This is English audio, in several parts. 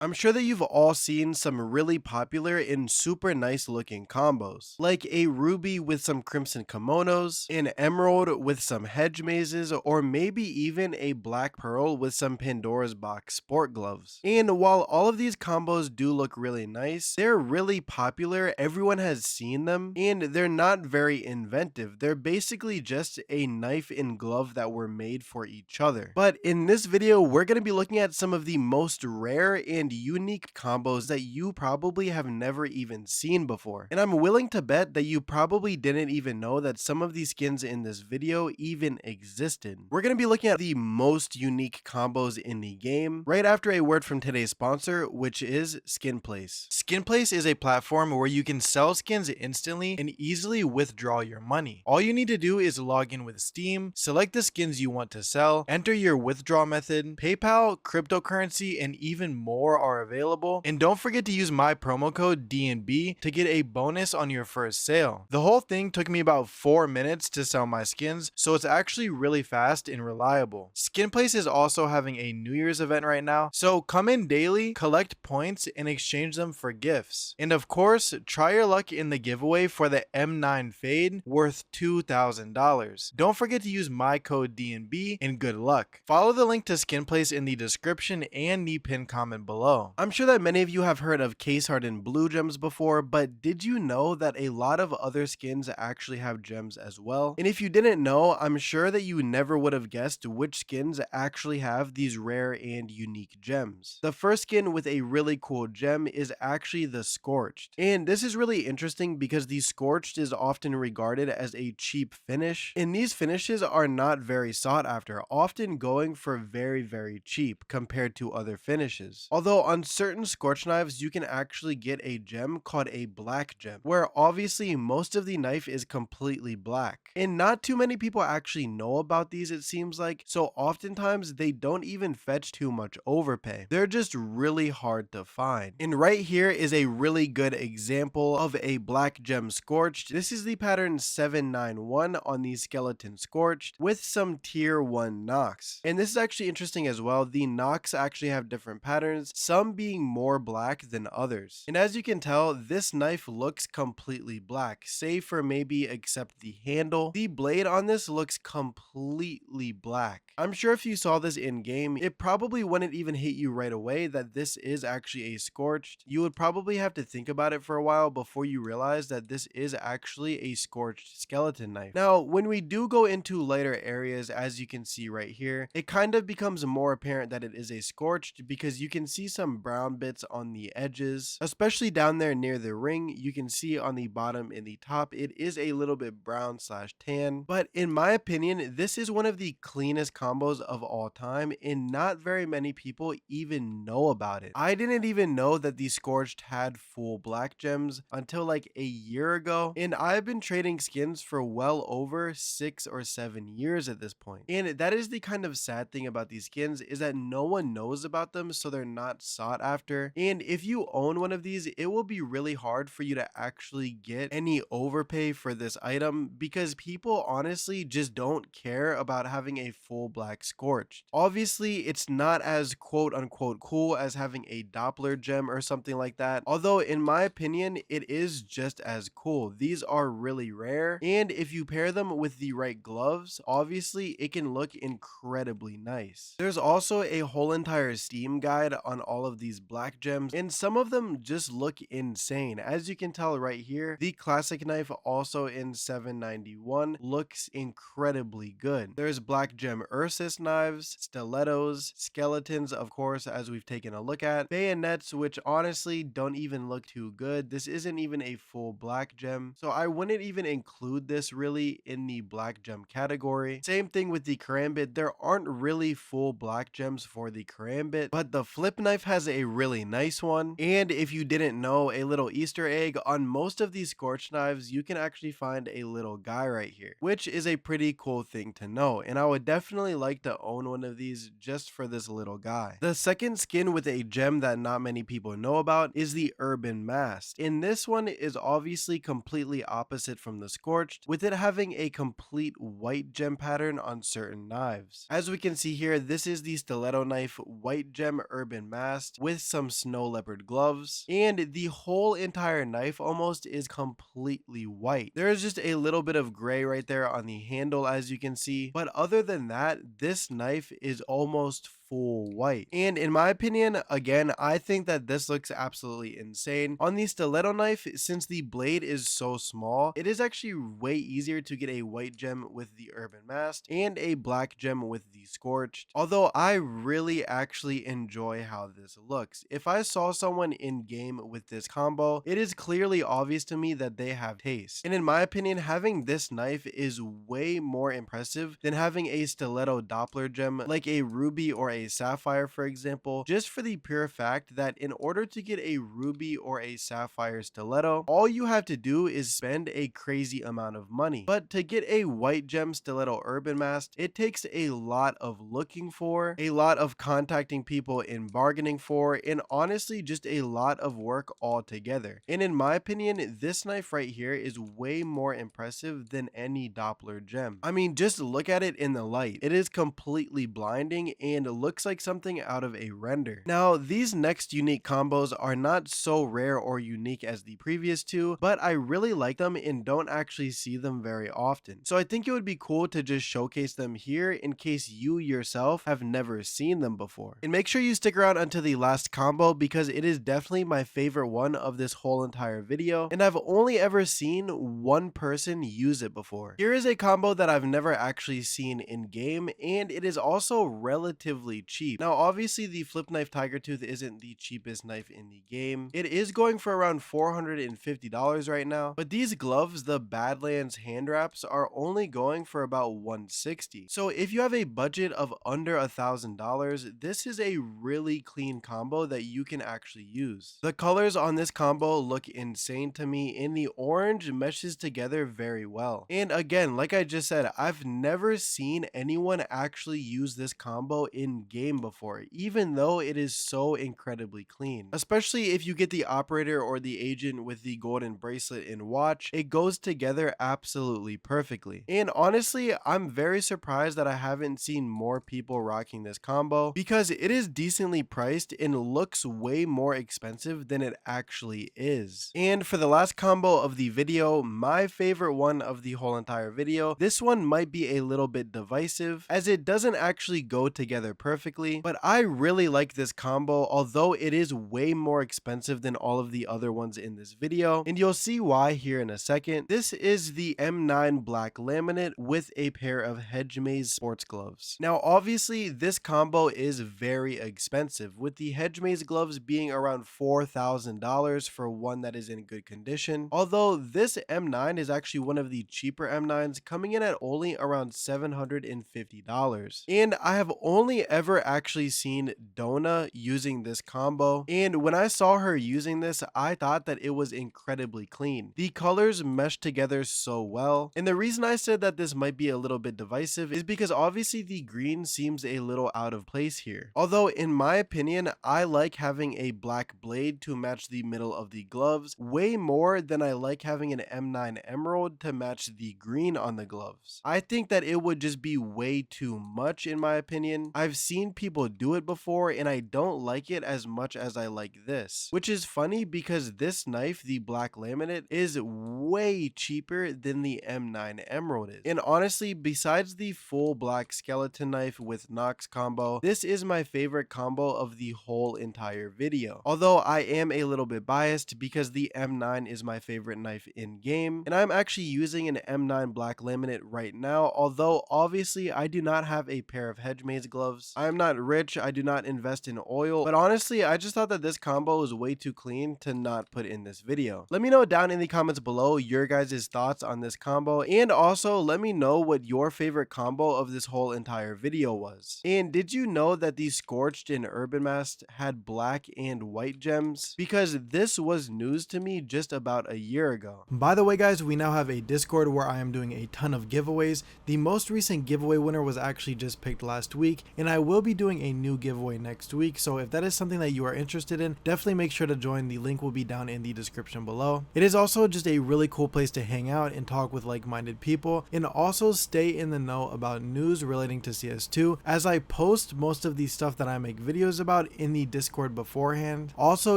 I'm sure that you've all seen some really popular and super nice looking combos, like a ruby with some crimson kimonos, an emerald with some hedge mazes, or maybe even a black pearl with some Pandora's box sport gloves. And while all of these combos do look really nice, they're really popular, everyone has seen them, and they're not very inventive. They're basically just a knife and glove that were made for each other. But in this video, we're going to be looking at some of the most rare and unique combos that you probably have never even seen before. And I'm willing to bet that you probably didn't even know that some of these skins in this video even existed. We're going to be looking at the most unique combos in the game right after a word from today's sponsor, which is Skinplace. Skinplace is a platform where you can sell skins instantly and easily withdraw your money. All you need to do is log in with Steam, select the skins you want to sell, enter your withdrawal method, PayPal, cryptocurrency, and even more are available. And don't forget to use my promo code DNB to get a bonus on your first sale. The whole thing took me about 4 minutes to sell my skins, so it's actually really fast and reliable. Skinplace is also having a New Year's event right now, so come in daily, collect points, and exchange them for gifts. And of course, try your luck in the giveaway for the M9 Fade worth $2,000. Don't forget to use my code DNB and good luck. Follow the link to Skinplace in the description and the pinned comment below. I'm sure that many of you have heard of case hardened blue gems before, but did you know that a lot of other skins actually have gems as well? And if you didn't know, I'm sure that you never would have guessed which skins actually have these rare and unique gems. The first skin with a really cool gem is actually the Scorched. And this is really interesting because the Scorched is often regarded as a cheap finish, and these finishes are not very sought after, often going for very cheap compared to other finishes. Although on certain Scorch knives you can actually get a gem called a black gem, where obviously most of the knife is completely black. And not too many people actually know about these, it seems like, so oftentimes they don't even fetch too much overpay. They're just really hard to find. And right here is a really good example of a black gem Scorched. This is the pattern 791 on the skeleton Scorched with some tier 1 knocks. And this is actually interesting as well. The knocks actually have different patterns, some being more black than others. And as you can tell, this knife looks completely black, save for maybe except the handle. The blade on this looks completely black. I'm sure if you saw this in game, it probably wouldn't even hit you right away that this is actually a Scorched. You would probably have to think about it for a while before you realize that this is actually a Scorched skeleton knife. Now, when we do go into lighter areas, as you can see right here, it kind of becomes more apparent that it is a Scorched because you can see some brown bits on the edges, especially down there near the ring. You can see on the bottom and the top, it is a little bit brown slash tan. But in my opinion, this is one of the cleanest combos of all time, and not very many people even know about it. I didn't even know that the Scorched had full black gems until like a year ago, and I've been trading skins for well over 6 or 7 years at this point. And that is the kind of sad thing about these skins, is that no one knows about them, so they're not sought after. And if you own one of these, it will be really hard for you to actually get any overpay for this item because people honestly just don't care about having a full black Scorched. Obviously, it's not as quote unquote cool as having a Doppler gem or something like that, although in my opinion, it is just as cool. These are really rare, and if you pair them with the right gloves, obviously it can look incredibly nice. There's also a whole entire Steam guide on all of these black gems, and some of them just look insane. As you can tell right here, the classic knife also in 791 looks incredibly good. There's black gem Ursus knives, stilettos, skeletons, of course, as we've taken a look at, bayonets, which honestly don't even look too good. This isn't even a full black gem, so I wouldn't even include this really in the black gem category. Same thing with the karambit. There aren't really full black gems for the karambit, but the flip knife has a really nice one. And if you didn't know, a little Easter egg, on most of these Scorched knives you can actually find a little guy right here, which is a pretty cool thing to know, and I would definitely like to own one of these just for this little guy. The second skin with a gem that not many people know about is the Urban Mask, and this one is obviously completely opposite from the Scorched, with it having a complete white gem pattern on certain knives. As we can see here, this is the stiletto knife white gem Urban Mask. mask with some snow leopard gloves, and the whole entire knife almost is completely white. There is just a little bit of gray right there on the handle, as you can see, but other than that, this knife is almost full white. And in my opinion, again, I think that this looks absolutely insane. On the stiletto knife, since the blade is so small, it is actually way easier to get a white gem with the urban mask and a black gem with the scorched, although I really actually enjoy how this looks. If I saw someone in game with this combo, it is clearly obvious to me that they have taste. And in my opinion, having this knife is way more impressive than having a stiletto Doppler gem like a ruby or a sapphire, for example, just for the pure fact that in order to get a ruby or a sapphire stiletto, all you have to do is spend a crazy amount of money. But to get a white gem stiletto urban mask, it takes a lot of looking for, a lot of contacting people and bargaining for, and honestly just a lot of work altogether. And in my opinion, this knife right here is way more impressive than any Doppler gem. I mean, just look at it in the light. It is completely blinding and looks like something out of a render. Now, these next unique combos are not so rare or unique as the previous two, but I really like them and don't actually see them very often. So I think it would be cool to just showcase them here in case you yourself have never seen them before. And make sure you stick around until the last combo because it is definitely my favorite one of this whole entire video, and I've only ever seen one person use it before. Here is a combo that I've never actually seen in game, and it is also relatively cheap. Now, obviously the flip knife tiger tooth isn't the cheapest knife in the game. It is going for around $450 right now, but these gloves, the Badlands hand wraps, are only going for about $160. So if you have a budget of under $1,000, this is a really clean combo that you can actually use. The colors on this combo look insane to me, and the orange meshes together very well. And again, like I just said, I've never seen anyone actually use this combo in game before, even though it is so incredibly clean. Especially if you get the operator or the agent with the golden bracelet and watch, it goes together absolutely perfectly. And honestly, I'm very surprised that I haven't seen more people rocking this combo because it is decently priced and looks way more expensive than it actually is. And for the last combo of the video, my favorite one of the whole entire video, this one might be a little bit divisive as it doesn't actually go together perfectly, but I really like this combo, although it is way more expensive than all of the other ones in this video, and you'll see why here in a second. This is the M9 black laminate with a pair of Hedge Maze sports gloves. Now obviously this combo is very expensive, with the Hedge Maze gloves being around $4,000 for one that is in good condition, although this M9 is actually one of the cheaper M9s, coming in at only around $750. And I have only ever actually seen Dona using this combo, and when I saw her using this, I thought that it was incredibly clean. The colors mesh together so well, and the reason I said that this might be a little bit divisive is because obviously the green seems a little out of place here. Although in my opinion, I like having a black blade to match the middle of the gloves way more than I like having an M9 emerald to match the green on the gloves. I think that it would just be way too much in my opinion. I've seen people do it before and I don't like it as much as I like this, which is funny because this knife, the black laminate, is way cheaper than the M9 emerald is. And honestly, besides the full black skeleton knife with Nox combo, this is my favorite combo of the whole entire video. Although I am a little bit biased because the M9 is my favorite knife in game, and I'm actually using an M9 black laminate right now, although obviously I do not have a pair of Hedge Maze gloves. I am not rich, I do not invest in oil, but honestly I just thought that this combo was way too clean to not put in this video. Let me know down in the comments below your guys' thoughts on this combo, and also let me know what your favorite combo of this whole entire video was. And did you know that the Scorched and Urban Mask had black and white gems? Because this was news to me just about a year ago. By the way guys, we now have a Discord where I am doing a ton of giveaways. The most recent giveaway winner was actually just picked last week, and I will will be doing a new giveaway next week, so if that is something that you are interested in, definitely make sure to join. The link will be down in the description below. It is also just a really cool place to hang out and talk with like-minded people, and also stay in the know about news relating to CS2, as I post most of the stuff that I make videos about in the Discord beforehand. Also,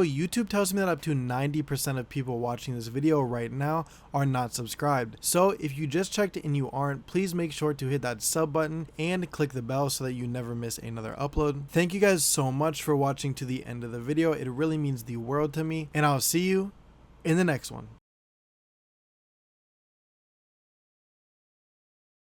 YouTube tells me that up to 90% of people watching this video right now are not subscribed. So if you just checked and you aren't, please make sure to hit that sub button and click the bell so that you never miss another upload. Thank you guys so much for watching to the end of the video. It really means the world to me, and I'll see you in the next one.